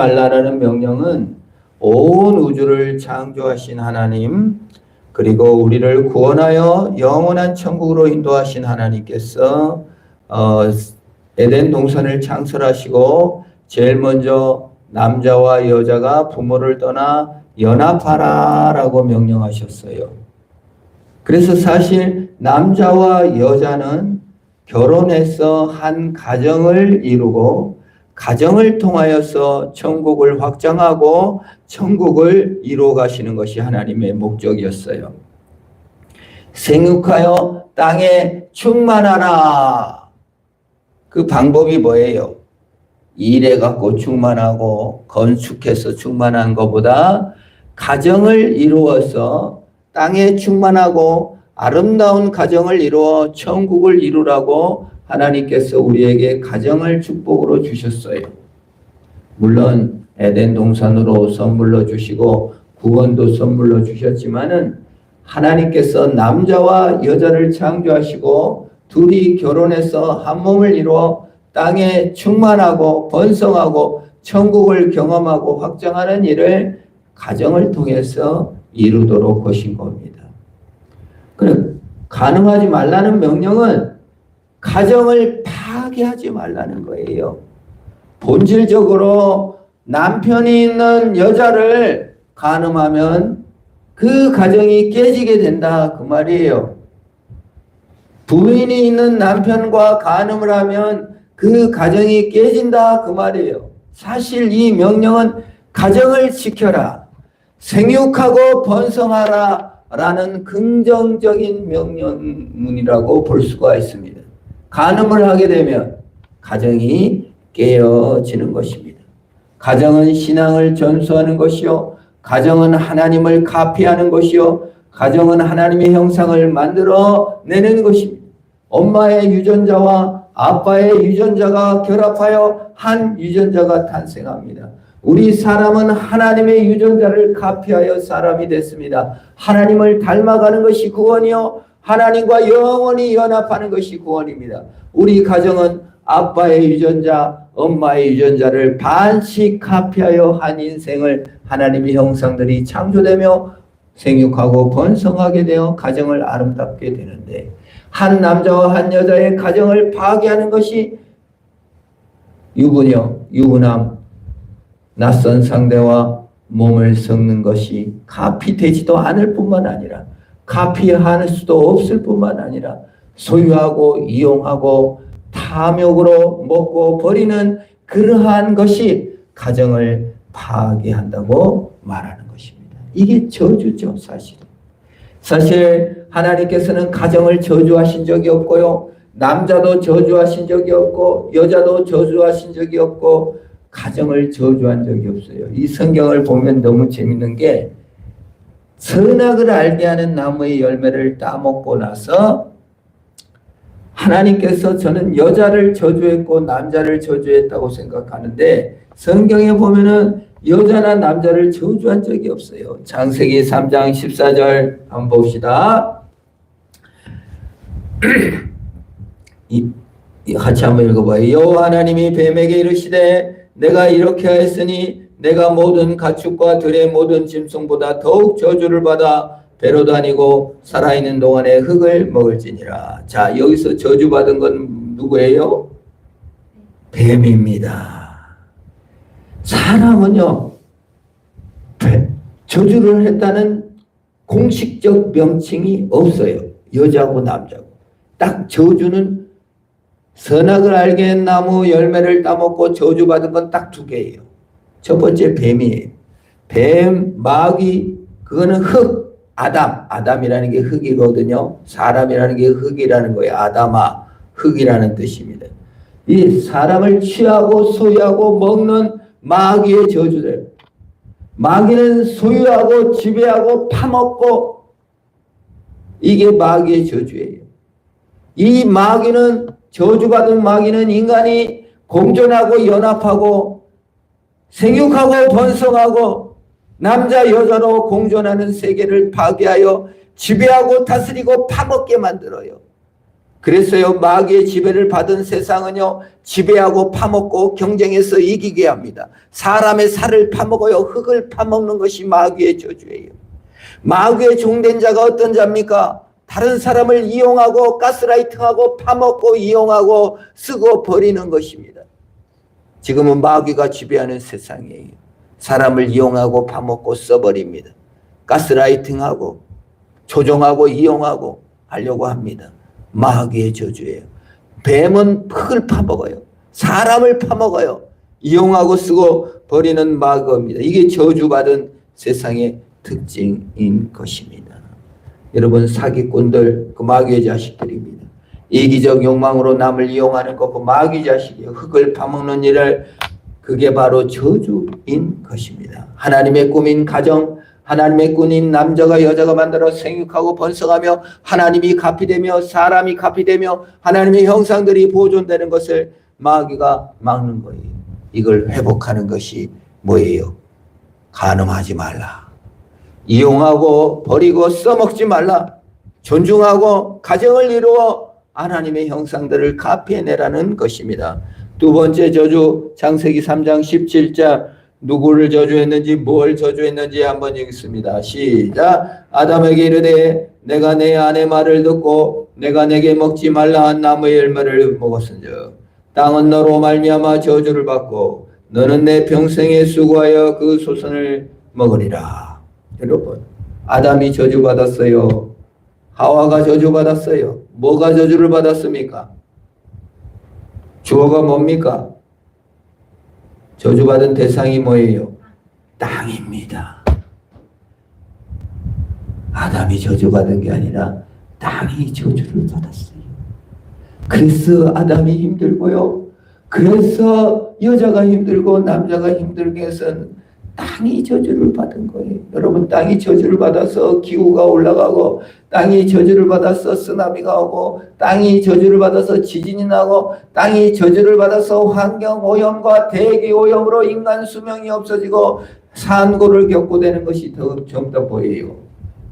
말라라는 명령은 온 우주를 창조하신 하나님, 그리고 우리를 구원하여 영원한 천국으로 인도하신 하나님께서 에덴 동산을 창설하시고 제일 먼저 남자와 여자가 부모를 떠나 연합하라 라고 명령하셨어요. 그래서 사실 남자와 여자는 결혼해서 한 가정을 이루고 가정을 통하여서 천국을 확장하고 천국을 이루어 가시는 것이 하나님의 목적이었어요. 생육하여 땅에 충만하라. 그 방법이 뭐예요? 일해 갖고 충만하고 건축해서 충만한 것보다 가정을 이루어서 땅에 충만하고 아름다운 가정을 이루어 천국을 이루라고 하나님께서 우리에게 가정을 축복으로 주셨어요. 물론 에덴 동산으로 선물로 주시고 구원도 선물로 주셨지만은 하나님께서 남자와 여자를 창조하시고 둘이 결혼해서 한 몸을 이루어 땅에 충만하고 번성하고 천국을 경험하고 확장하는 일을 가정을 통해서 이루도록 하신 겁니다. 그래, 가능하지 말라는 명령은 가정을 파괴하지 말라는 거예요. 본질적으로 남편이 있는 여자를 간음하면 그 가정이 깨지게 된다 그 말이에요. 부인이 있는 남편과 간음을 하면 그 가정이 깨진다 그 말이에요. 사실 이 명령은 가정을 지켜라, 생육하고 번성하라 라는 긍정적인 명령문이라고 볼 수가 있습니다. 간음을 하게 되면 가정이 깨어지는 것입니다. 가정은 신앙을 전수하는 것이요, 가정은 하나님을 가피하는 것이요, 가정은 하나님의 형상을 만들어내는 것입니다. 엄마의 유전자와 아빠의 유전자가 결합하여 한 유전자가 탄생합니다. 우리 사람은 하나님의 유전자를 가피하여 사람이 됐습니다. 하나님을 닮아가는 것이 구원이요, 하나님과 영원히 연합하는 것이 구원입니다. 우리 가정은 아빠의 유전자, 엄마의 유전자를 반씩 가피하여 한 인생을 하나님의 형상들이 창조되며 생육하고 번성하게 되어 가정을 아름답게 되는데, 한 남자와 한 여자의 가정을 파괴하는 것이 유부녀, 유부남, 낯선 상대와 몸을 섞는 것이 가피되지도 않을 뿐만 아니라 가피할 수도 없을 뿐만 아니라 소유하고 이용하고 탐욕으로 먹고 버리는 그러한 것이 가정을 파괴한다고 말하는 것입니다. 이게 저주죠, 사실은. 사실 하나님께서는 가정을 저주하신 적이 없고요, 남자도 저주하신 적이 없고 여자도 저주하신 적이 없고 가정을 저주한 적이 없어요. 이 성경을 보면 너무 재밌는 게, 선악을 알게 하는 나무의 열매를 따먹고 나서 하나님께서 저는 여자를 저주했고 남자를 저주했다고 생각하는데, 성경에 보면은 여자나 남자를 저주한 적이 없어요. 창세기 3장 14절 한번 봅시다. 같이 한번 읽어봐요. 여호와 하나님이 뱀에게 이르시되 내가 이렇게 하였으니 내가 모든 가축과 들의 모든 짐승보다 더욱 저주를 받아 배로 다니고 살아있는 동안에 흙을 먹을지니라. 자, 여기서 저주받은 건 누구예요? 뱀입니다. 사람은요, 저주를 했다는 공식적 명칭이 없어요. 여자고 남자고. 딱 저주는 선악을 알게 한 나무 열매를 따먹고 저주받은 건 딱 두 개예요. 첫 번째 뱀이에요. 뱀, 마귀, 그거는 흙, 아담이라는 게 흙이거든요. 사람이라는 게 흙이라는 거예요. 아담아, 흙이라는 뜻입니다. 이 사람을 취하고 소유하고 먹는 마귀의 저주들. 마귀는 소유하고 지배하고 파먹고, 이게 마귀의 저주예요. 이 마귀는, 저주받은 마귀는 인간이 공존하고 연합하고 생육하고 번성하고 남자 여자로 공존하는 세계를 파괴하여 지배하고 다스리고 파먹게 만들어요. 그래서요, 마귀의 지배를 받은 세상은요, 지배하고 파먹고 경쟁해서 이기게 합니다. 사람의 살을 파먹어요. 흙을 파먹는 것이 마귀의 저주예요. 마귀의 종된 자가 어떤 자입니까? 다른 사람을 이용하고 가스라이팅하고 파먹고 이용하고 쓰고 버리는 것입니다. 지금은 마귀가 지배하는 세상이에요. 사람을 이용하고 파먹고 써버립니다. 가스라이팅하고 조종하고 이용하고 하려고 합니다. 마귀의 저주예요. 뱀은 흙을 파먹어요. 사람을 파먹어요. 이용하고 쓰고 버리는 마귀입니다. 이게 저주받은 세상의 특징인 것입니다. 여러분, 사기꾼들 그 마귀의 자식들입니다. 이기적 욕망으로 남을 이용하는 것 그 마귀 자식이에요. 흙을 파먹는 일을, 그게 바로 저주인 것입니다. 하나님의 꿈인 가정, 하나님의 꿈인 남자가 여자가 만들어 생육하고 번성하며 하나님이 값이 되며 사람이 값이 되며 하나님의 형상들이 보존되는 것을 마귀가 막는 거예요. 이걸 회복하는 것이 뭐예요? 간음하지 말라. 이용하고 버리고 써먹지 말라. 존중하고 가정을 이루어 하나님의 형상들을 갚아내라는 것입니다. 두 번째 저주, 창세기 3장 17절, 누구를 저주했는지 뭘 저주했는지 한번 읽습니다. 시작. 아담에게 이르되 내가 내 아내 말을 듣고 내가 내게 먹지 말라 한 나무의 열매를 먹었은즉 땅은 너로 말미암아 저주를 받고 너는 내 평생에 수고하여 그 소선을 먹으리라. 여러분, 아담이 저주받았어요. 하와가 저주받았어요. 뭐가 저주를 받았습니까? 주어가 뭡니까? 저주받은 대상이 뭐예요? 땅입니다. 아담이 저주받은 게 아니라 땅이 저주를 받았어요. 그래서 아담이 힘들고요. 그래서 여자가 힘들고 남자가 힘들게 해서는 땅이 저주를 받은 거예요. 여러분, 땅이 저주를 받아서 기후가 올라가고 땅이 저주를 받아서 쓰나미가 오고 땅이 저주를 받아서 지진이 나고 땅이 저주를 받아서 환경 오염과 대기 오염으로 인간 수명이 없어지고 산고를 겪고 되는 것이 더 보여요.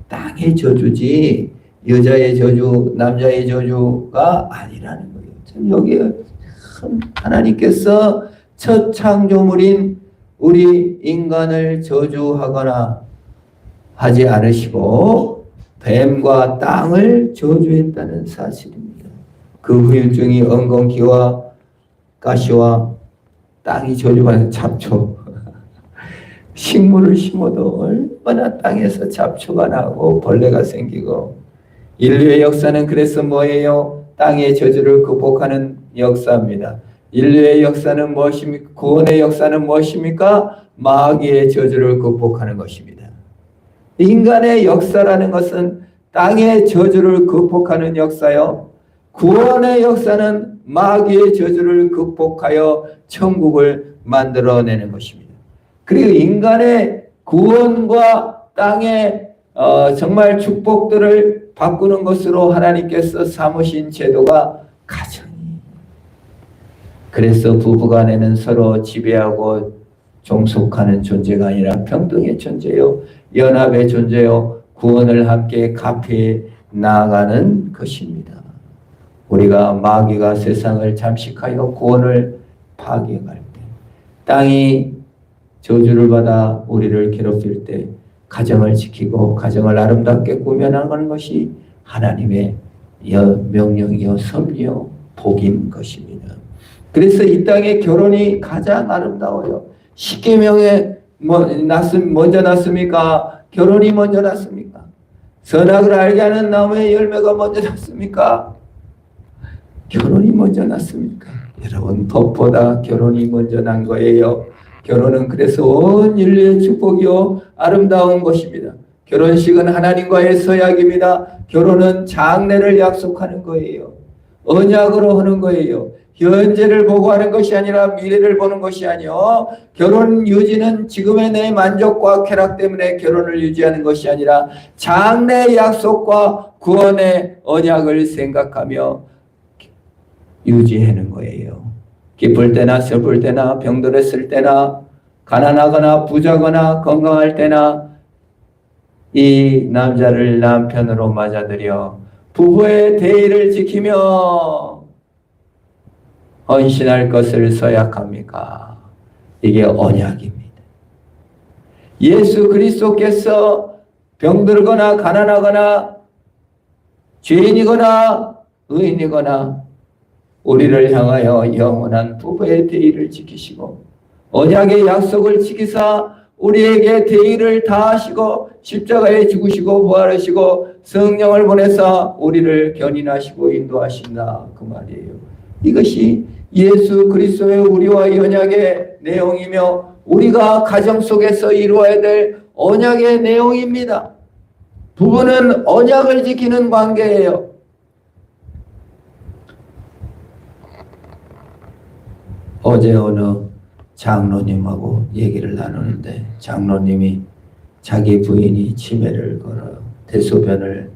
땅의 저주지 여자의 저주, 남자의 저주가 아니라는 거예요. 참 여기에 하나님께서 첫 창조물인 우리 인간을 저주하거나 하지 않으시고 뱀과 땅을 저주했다는 사실입니다. 그 후유증이 엉겅퀴와 가시와 땅이 저주받은 잡초. 식물을 심어도 얼마나 땅에서 잡초가 나고 벌레가 생기고, 인류의 역사는 그래서 뭐예요? 땅의 저주를 극복하는 역사입니다. 인류의 역사는 무엇입니까? 구원의 역사는 무엇입니까? 마귀의 저주를 극복하는 것입니다. 인간의 역사라는 것은 땅의 저주를 극복하는 역사요. 구원의 역사는 마귀의 저주를 극복하여 천국을 만들어내는 것입니다. 그리고 인간의 구원과 땅의 정말 축복들을 바꾸는 것으로 하나님께서 삼으신 제도가 가정이에요. 그래서 부부간에는 서로 지배하고 종속하는 존재가 아니라 평등의 존재요, 연합의 존재요, 구원을 함께 갚해 나아가는 것입니다. 우리가 마귀가 세상을 잠식하여 구원을 파괴할 때, 땅이 저주를 받아 우리를 괴롭힐 때 가정을 지키고 가정을 아름답게 꾸며나가는 것이 하나님의 명령이요 섭리요 복인 것입니다. 그래서 이 땅의 결혼이 가장 아름다워요. 십계명에 먼저 났습니까? 결혼이 먼저 났습니까? 선악을 알게 하는 나무의 열매가 먼저 났습니까? 결혼이 먼저 났습니까? 여러분, 법보다 결혼이 먼저 난 거예요. 결혼은 그래서 온 인류의 축복이요 아름다운 것입니다. 결혼식은 하나님과의 서약입니다. 결혼은 장래를 약속하는 거예요. 언약으로 하는 거예요. 현재를 보고 하는 것이 아니라 미래를 보는 것이 아니요, 결혼 유지는 지금의 내 만족과 쾌락 때문에 결혼을 유지하는 것이 아니라 장래의 약속과 구원의 언약을 생각하며 유지하는 거예요. 기쁠 때나 슬플 때나 병들었을 때나 가난하거나 부자거나 건강할 때나 이 남자를 남편으로 맞아들여 부부의 대의를 지키며 헌신할 것을 서약합니까? 이게 언약입니다. 예수 그리스도께서 병들거나 가난하거나 죄인이거나 의인이거나 우리를 향하여 영원한 부부의 대의를 지키시고 언약의 약속을 지키사 우리에게 대의를 다하시고 십자가에 죽으시고 부활하시고 성령을 보내사 우리를 견인하시고 인도하신다 그 말이에요. 이것이 예수 그리스도의 우리와 언약의 내용이며 우리가 가정 속에서 이루어야 될 언약의 내용입니다. 부부는 언약을 지키는 관계예요. 어제 어느 장로님하고 얘기를 나누는데 장로님이 자기 부인이 치매를 걸어 대소변을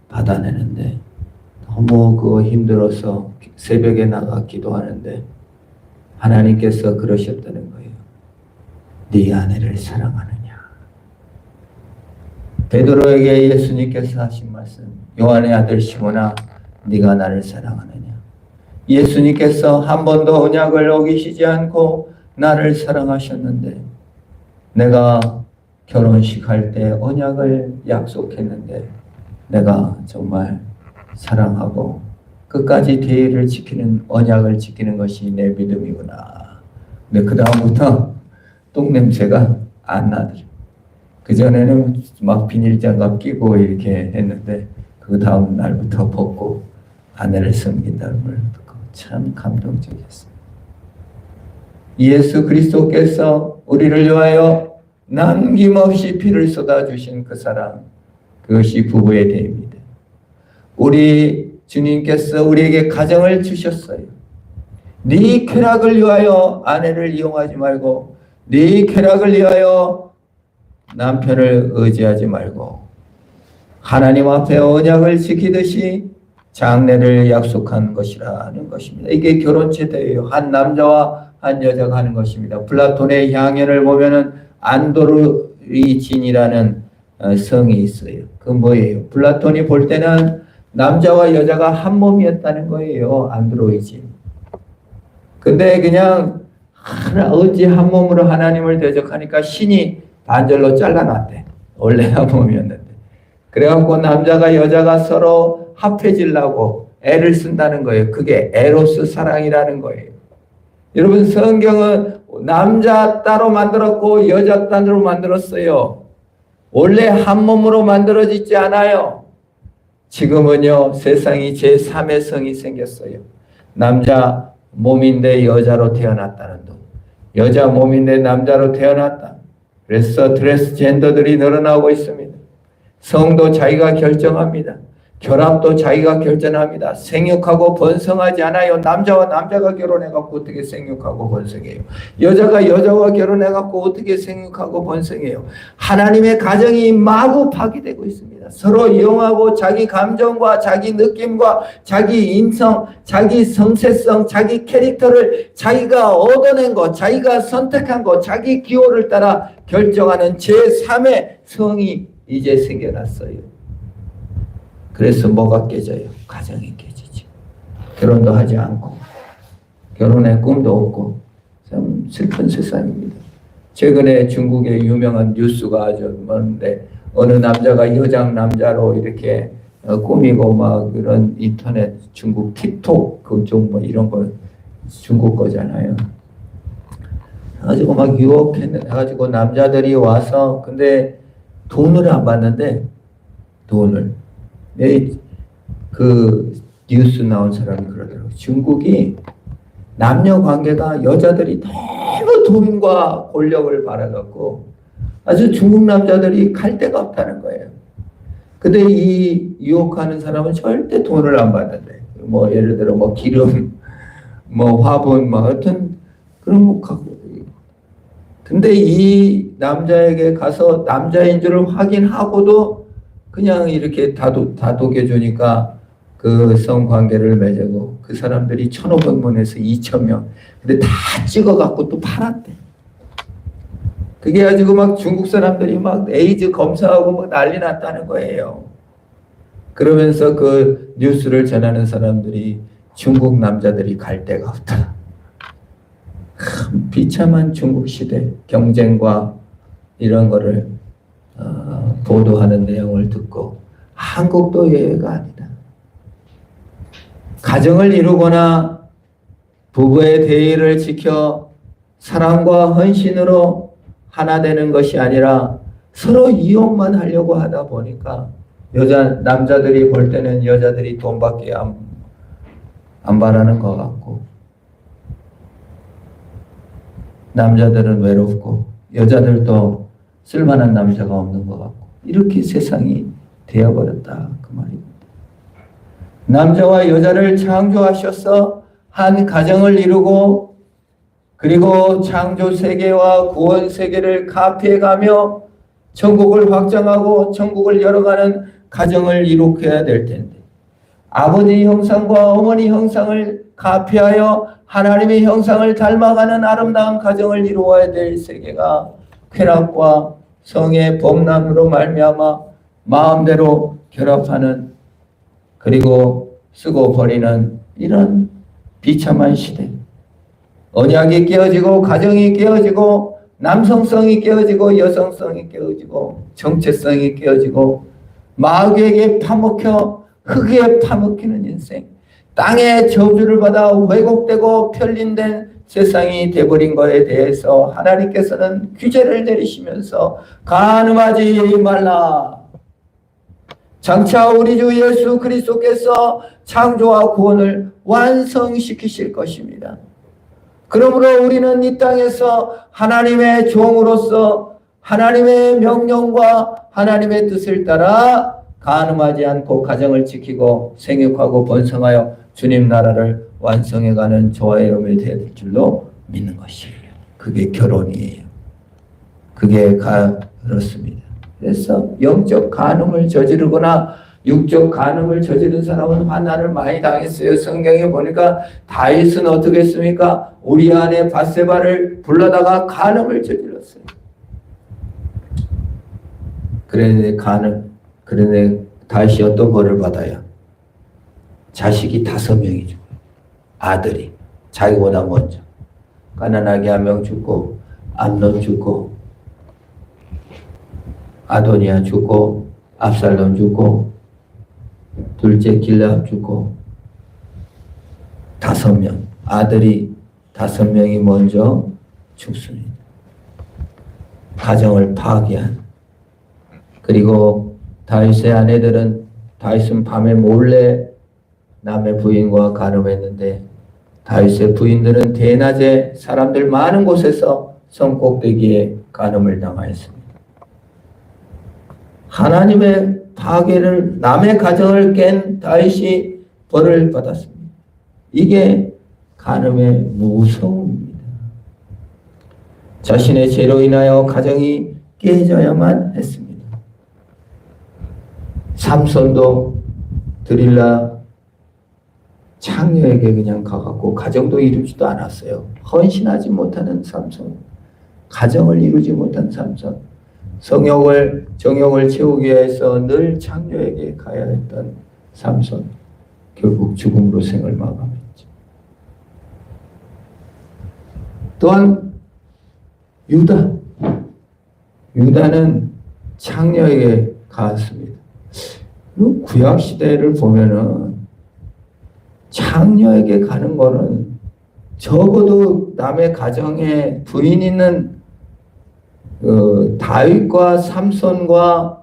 받아내는데 너무 그거 힘들어서 새벽에 나가 기도하는데 하나님께서 그러셨다는 거예요. 네 아내를 사랑하느냐. 베드로에게 예수님께서 하신 말씀, 요한의 아들 시몬아 네가 나를 사랑하느냐. 예수님께서 한 번도 언약을 어기시지 않고 나를 사랑하셨는데 내가 결혼식 할 때 언약을 약속했는데 내가 정말 사랑하고 끝까지 대의를 지키는 언약을 지키는 것이 내 믿음이구나. 근데 그 다음부터 똥냄새가 안 나더래요. 그전에는 막 비닐장갑 끼고 이렇게 했는데 그 다음 날부터 벗고 아내를 섬긴다는 걸 듣고 참 감동적이었어요. 예수 그리스도께서 우리를 위하여 남김없이 피를 쏟아주신 그 사랑, 그것이 부부의 대입니다. 우리 주님께서 우리에게 가정을 주셨어요. 네 쾌락을 위하여 아내를 이용하지 말고 네 쾌락을 위하여 남편을 의지하지 말고 하나님 앞에 언약을 지키듯이 장래를 약속한 것이라는 것입니다. 이게 결혼제도예요. 한 남자와 한 여자가 하는 것입니다. 플라톤의 향연을 보면은 안도르이진이라는 성이 있어요. 그 뭐예요? 플라톤이 볼 때는 남자와 여자가 한 몸이었다는 거예요. 안드로이진. 근데 그냥 어찌 한 몸으로 하나님을 대적하니까 신이 반절로 잘라놨대. 원래 한 몸이었는데. 그래갖고 남자가 여자가 서로 합해지려고 애를 쓴다는 거예요. 그게 에로스 사랑이라는 거예요. 여러분 성경은 남자 따로 만들었고 여자 따로 만들었어요. 원래 한 몸으로 만들어지지 않아요. 지금은요 세상이 제3의 성이 생겼어요. 남자 몸인데 여자로 태어났다는 둥, 여자 몸인데 남자로 태어났다. 그래서 트랜스젠더들이 늘어나고 있습니다. 성도 자기가 결정합니다. 결합도 자기가 결정합니다. 생육하고 번성하지 않아요. 남자와 남자가 결혼해갖고 어떻게 생육하고 번성해요? 여자가 여자와 결혼해갖고 어떻게 생육하고 번성해요? 하나님의 가정이 마구 파괴되고 있습니다. 서로 이용하고 자기 감정과 자기 느낌과 자기 인성, 자기 성체성, 자기 캐릭터를 자기가 얻어낸 것, 자기가 선택한 것, 자기 기호를 따라 결정하는 제3의 성이 이제 생겨났어요. 그래서 뭐가 깨져요? 가정이 깨지죠. 결혼도 하지 않고 결혼의 꿈도 없고 참 슬픈 세상입니다. 최근에 중국의 유명한 뉴스가 아주 많은데 어느 남자가 여장 남자로 이렇게 꾸미고 막 그런 인터넷 중국 틱톡 그쪽 뭐 이런 거 중국 거잖아요. 해가지고 막 유혹해가지고 남자들이 와서 근데 돈을 안 받는데 돈을 그 뉴스 나온 사람이 그러더라고요. 중국이 남녀 관계가 여자들이 너무 돈과 권력을 바라갖고 아주 중국 남자들이 갈 데가 없다는 거예요. 근데 이 유혹하는 사람은 절대 돈을 안 받는데 뭐 예를 들어 뭐 기름, 뭐 화분, 뭐 하여튼 그런 거 갖고. 근데 이 남자에게 가서 남자인 줄을 확인하고도 그냥 이렇게 다독여주니까 그 성관계를 맺고 그 사람들이 1,500명에서 2,000명. 근데 다 찍어갖고 또 팔았대. 그게 가지고 막 중국 사람들이 막 에이즈 검사하고 막 난리 났다는 거예요. 그러면서 그 뉴스를 전하는 사람들이 중국 남자들이 갈 데가 없다. 참 비참한 중국 시대 경쟁과 이런 거를 보도하는 내용을 듣고 한국도 예외가 아니다. 가정을 이루거나 부부의 대의를 지켜 사랑과 헌신으로 하나 되는 것이 아니라 서로 이용만 하려고 하다 보니까 남자들이 볼 때는 여자들이 돈밖에 안 바라는 것 같고, 남자들은 외롭고 여자들도 쓸만한 남자가 없는 것 같고, 이렇게 세상이 되어버렸다 그 말입니다. 남자와 여자를 창조하셔서 한 가정을 이루고, 그리고 창조 세계와 구원 세계를 카피해가며 천국을 확장하고 천국을 열어가는 가정을 이룩해야 될 텐데, 아버지 형상과 어머니 형상을 카피하여 하나님의 형상을 닮아가는 아름다운 가정을 이루어야 될 세계가 쾌락과 성의 범람으로 말미암아 마음대로 결합하는, 그리고 쓰고 버리는 이런 비참한 시대. 언약이 깨어지고 가정이 깨어지고 남성성이 깨어지고 여성성이 깨어지고 정체성이 깨어지고 마귀에게 파먹혀 흙에 파먹히는 인생, 땅의 저주를 받아 왜곡되고 편린된 세상이 되어버린 것에 대해서 하나님께서는 규제를 내리시면서 간음하지 말라. 장차 우리 주 예수 그리스도께서 창조와 구원을 완성시키실 것입니다. 그러므로 우리는 이 땅에서 하나님의 종으로서 하나님의 명령과 하나님의 뜻을 따라 간음하지 않고 가정을 지키고 생육하고 번성하여 주님 나라를 완성해가는 저와 여러분이 될 줄로 믿는 것이에요. 그게 결혼이에요. 그게 그렇습니다. 그래서 영적 간음을 저지르거나 육적 간음을 저지른 사람은 환난을 많이 당했어요. 성경에 보니까 다윗은 어떻게 했습니까? 우리아의 밧세바를 불러다가 간음을 저질렀어요. 그런데 다윗이 어떤 벌을 받아야? 자식이 5명이 죽어요. 아들이 자기보다 먼저. 가난하게 1명 죽고, 암논 죽고, 아도니아 죽고, 압살롬 죽고, 둘째 길르압 죽고, 5명, 아들이 5명이 먼저 죽습니다. 가정을 파괴한. 그리고 다윗의 아내들은, 다윗은 밤에 몰래 남의 부인과 간음했는데 다윗의 부인들은 대낮에 사람들 많은 곳에서 성 꼭대기에 간음을 당하였습니다. 하나님의 파괴를, 남의 가정을 깬 다윗이 벌을 받았습니다. 이게 간음의 무서움입니다. 자신의 죄로 인하여 가정이 깨져야만 했습니다. 삼손도 드릴라 창녀에게 그냥 가갖고 가정도 이루지도 않았어요. 헌신하지 못하는 삼손, 가정을 이루지 못한 삼손, 정욕을 채우기 위해서 늘 창녀에게 가야 했던 삼손, 결국 죽음으로 생을 마감했죠. 또한 유다는 창녀에게 갔습니다. 구약 시대를 보면은 창녀에게 가는 거는 적어도 남의 가정에 부인 있는 다윗과 삼손과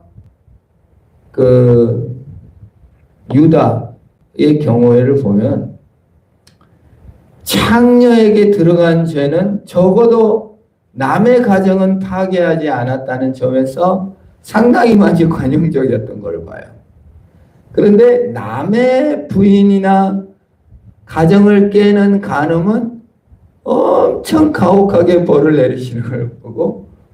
유다의 경우를 보면 창녀에게 들어간 죄는 적어도 남의 가정은 파괴하지 않았다는 점에서 상당히 많이 관용적이었던 걸 봐요. 그런데 남의 부인이나 가정을 깨는 간음은 엄청 가혹하게 벌을 내리시는 걸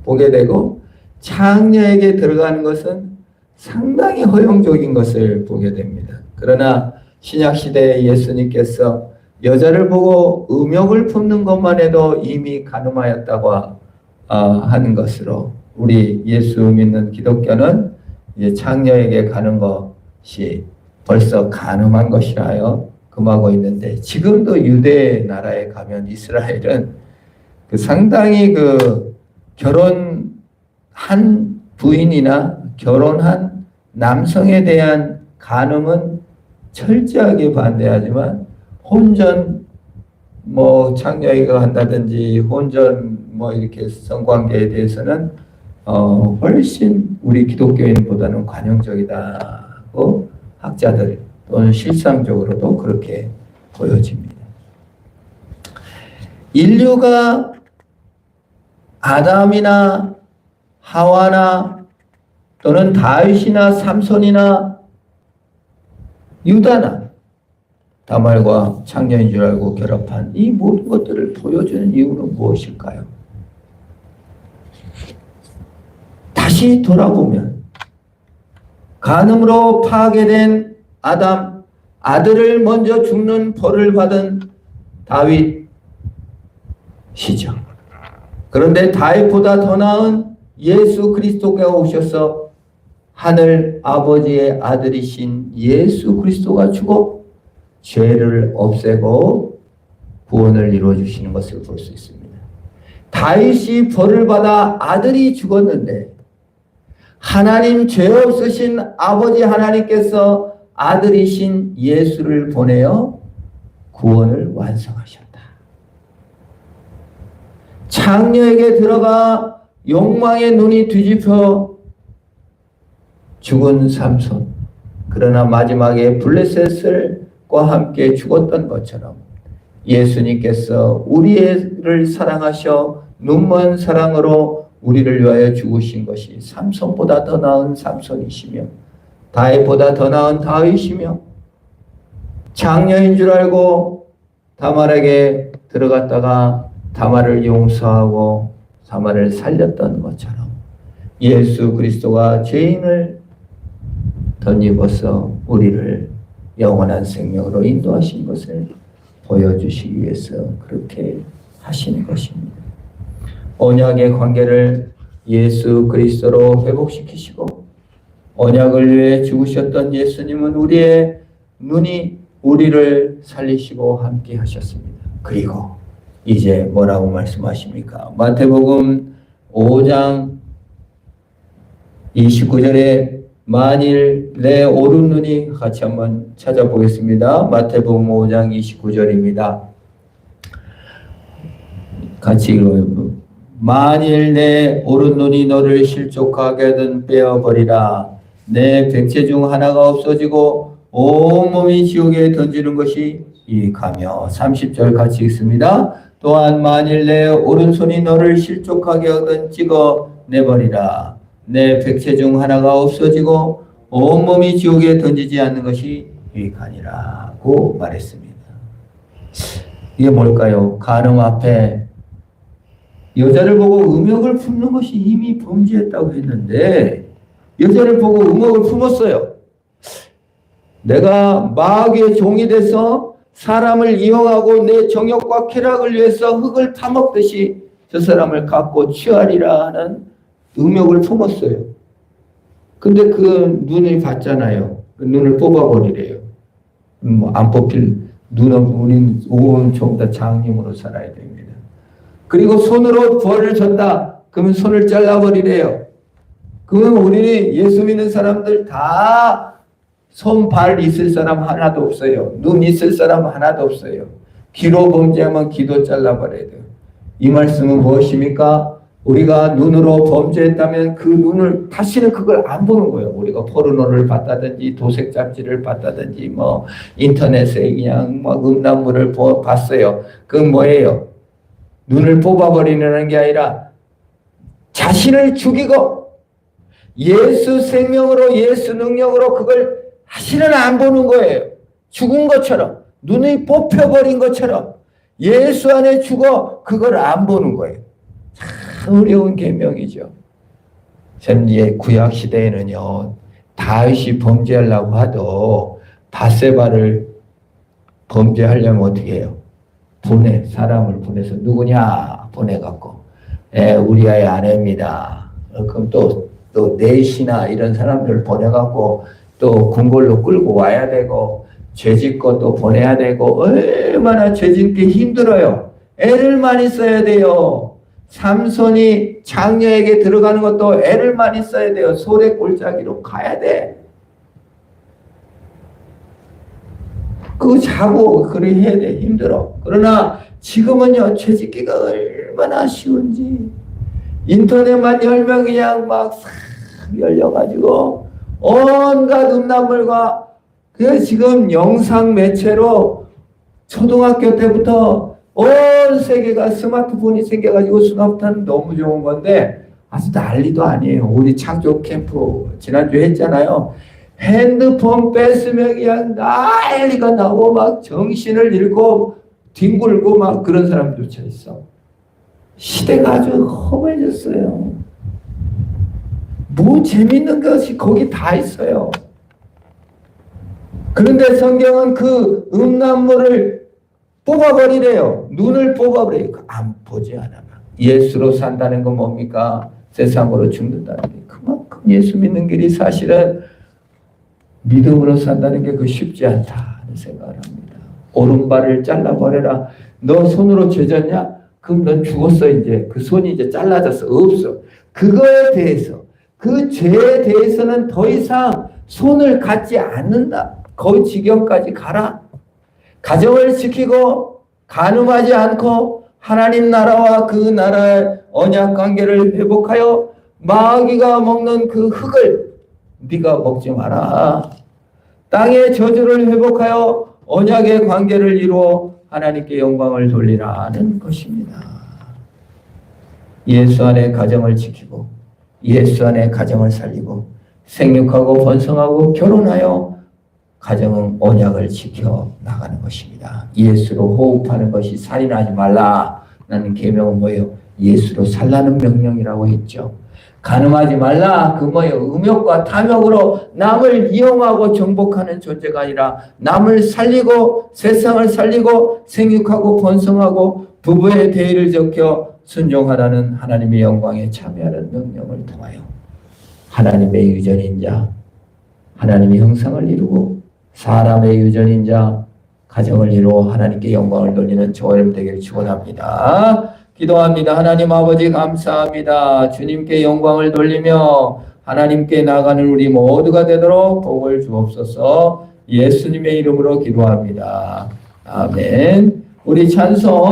보게 되고, 창녀에게 들어가는 것은 상당히 허용적인 것을 보게 됩니다. 그러나 신약시대에 예수님께서 여자를 보고 음욕을 품는 것만 해도 이미 간음하였다고 하는 것으로, 우리 예수 믿는 기독교는 이제 창녀에게 가는 거 것이 벌써 가늠한 것이라요 금하고 있는데, 지금도 유대 나라에 가면 이스라엘은 그 상당히 그 결혼한 부인이나 결혼한 남성에 대한 간음은 철저하게 반대하지만 혼전 뭐 창녀이가 한다든지 혼전 뭐 이렇게 성관계에 대해서는 훨씬 우리 기독교인보다는 관용적이다고 학자들 또는 실상적으로도 그렇게 보여집니다. 인류가 아담이나 하와나 또는 다윗이나 삼손이나 유다나 다말과 창녀인 줄 알고 결합한 이 모든 것들을 보여주는 이유는 무엇일까요? 다시 돌아보면 간음으로 파괴된 아담, 아들을 먼저 죽는 벌을 받은 다윗이죠. 그런데 다윗보다 더 나은 예수 그리스도가 오셔서 하늘 아버지의 아들이신 예수 그리스도가 죽어 죄를 없애고 구원을 이루어 주시는 것을 볼 수 있습니다. 다윗이 벌을 받아 아들이 죽었는데 하나님 죄 없으신 아버지 하나님께서 아들이신 예수를 보내어 구원을 완성하셨다. 창녀에게 들어가 욕망의 눈이 뒤집혀 죽은 삼손, 그러나 마지막에 블레셋과 함께 죽었던 것처럼 예수님께서 우리를 사랑하셔 눈먼 사랑으로 우리를 위하여 죽으신 것이 삼손보다 더 나은 삼손이시며 다윗보다 더 나은 다윗이며 장녀인 줄 알고 다말에게 들어갔다가 다말을 용서하고 다말을 살렸던 것처럼 예수 그리스도가 죄인을 덧입어서 우리를 영원한 생명으로 인도하신 것을 보여주시기 위해서 그렇게 하신 것입니다. 언약의 관계를 예수 그리스도로 회복시키시고 언약을 위해 죽으셨던 예수님은 우리의 눈이 우리를 살리시고 함께 하셨습니다. 그리고 이제 뭐라고 말씀하십니까? 마태복음 5장 29절에 만일 내 오른 눈이, 같이 한번 찾아보겠습니다. 마태복음 5장 29절입니다. 같이 읽어요. 만일 내 오른 눈이 너를 실족하게 하든 빼어버리라. 내 백체 중 하나가 없어지고 온몸이 지옥에 던지는 것이 이익하며. 30절 같이 읽습니다. 또한 만일 내 오른손이 너를 실족하게 하든 찍어내버리라. 내 백체 중 하나가 없어지고 온몸이 지옥에 던지지 않는 것이 유익하니라고 말했습니다. 이게 뭘까요? 간음 앞에 여자를 보고 음욕을 품는 것이 이미 범죄했다고 했는데 여자를 보고 음욕을 품었어요. 내가 마귀의 종이 돼서 사람을 이용하고 내 정욕과 쾌락을 위해서 흙을 파먹듯이 저 사람을 갖고 취하리라 하는 음욕을 품었어요. 근데 그 눈을 봤잖아요. 그 눈을 뽑아버리래요. 안 뽑힐 눈은 우린 온통 다 장님으로 살아야 됩니다. 그리고 손으로 벌을 줬다. 그러면 손을 잘라버리래요. 그러면 우리 예수 믿는 사람들 다 손, 발 있을 사람 하나도 없어요. 눈 있을 사람 하나도 없어요. 귀로 범죄하면 귀도 잘라버려야 돼요. 이 말씀은 무엇입니까? 우리가 눈으로 범죄했다면 그 눈을 다시는 그걸 안 보는 거예요. 우리가 포르노를 봤다든지 도색 잡지를 봤다든지 뭐 인터넷에 그냥 막 음란물을 봤어요. 그건 뭐예요? 눈을 뽑아버리는 게 아니라 자신을 죽이고 예수 생명으로 예수 능력으로 그걸 다시는 안 보는 거예요. 죽은 것처럼 눈이 뽑혀버린 것처럼 예수 안에 죽어 그걸 안 보는 거예요. 참 어려운 계명이죠. 현재 구약 시대에는요, 다윗이 범죄하려고 하도 밧세바를 범죄하려면 어떻게 해요? 사람을 보내서 누구냐 보내갖고 우리아의 아내입니다. 그럼 또 넷이나 이런 사람들을 보내갖고 또 궁궐로 끌고 와야 되고 죄짓 것도 보내야 되고 얼마나 죄짓기 힘들어요. 애를 많이 써야 돼요. 삼손이 장녀에게 들어가는 것도 애를 많이 써야 돼요. 소래 골짜기로 가야 돼. 그거 자고 그래 해야 돼. 힘들어. 그러나 지금은요, 죄짓기가 얼마나 쉬운지. 인터넷만 열면 그냥 막 싹 열려가지고 온갖 음란물과 그 지금 영상 매체로 초등학교 때부터 온 세계가 스마트폰이 생겨가지고 스마트폰은 너무 좋은 건데 아주 난리도 아니에요. 우리 창조 캠프 지난주에 했잖아요. 핸드폰 뺐으면 그냥 난리가 나고 막 정신을 잃고 뒹굴고 막 그런 사람들조차 있어. 시대가 아주 험해졌어요. 뭐 재밌는 것이 거기 다 있어요. 그런데 성경은 그 음란물을 뽑아버리래요. 눈을 뽑아버려요. 안 보지 않아. 예수로 산다는 건 뭡니까? 세상으로 죽는다는 게. 그만큼 예수 믿는 길이 사실은 믿음으로 산다는 게 그 쉽지 않다 하는 생각을 합니다. 오른발을 잘라버려라. 너 손으로 죄졌냐? 그럼 넌 죽었어 이제. 그 손이 이제 잘라졌어. 없어. 그거에 대해서 그 죄에 대해서는 더 이상 손을 갖지 않는다. 거기 지경까지 가라. 가정을 지키고 간음하지 않고 하나님 나라와 그 나라의 언약 관계를 회복하여 마귀가 먹는 그 흙을 네가 먹지 마라. 땅의 저주를 회복하여 언약의 관계를 이루어 하나님께 영광을 돌리라는 것입니다. 예수 안에 가정을 지키고 예수 안에 가정을 살리고 생육하고 번성하고 결혼하여 가정은 언약을 지켜 나가는 것입니다. 예수로 호흡하는 것이 살인하지 말라라는 계명은 뭐예요? 예수로 살라는 명령이라고 했죠. 간음하지 말라. 그 뭐예요? 음욕과 탐욕으로 남을 이용하고 정복하는 존재가 아니라 남을 살리고 세상을 살리고 생육하고 번성하고 부부의 대의를 지켜 순종하라는 하나님의 영광에 참여하는 명령을 통하여 하나님의 유전인 자, 하나님의 형상을 이루고 사람의 유전인 자, 가정을 이루어 하나님께 영광을 돌리는 저와 여러분 되기를 축원합니다. 기도합니다. 하나님 아버지 감사합니다. 주님께 영광을 돌리며 하나님께 나가는 우리 모두가 되도록 복을 주옵소서. 예수님의 이름으로 기도합니다. 아멘. 우리 찬송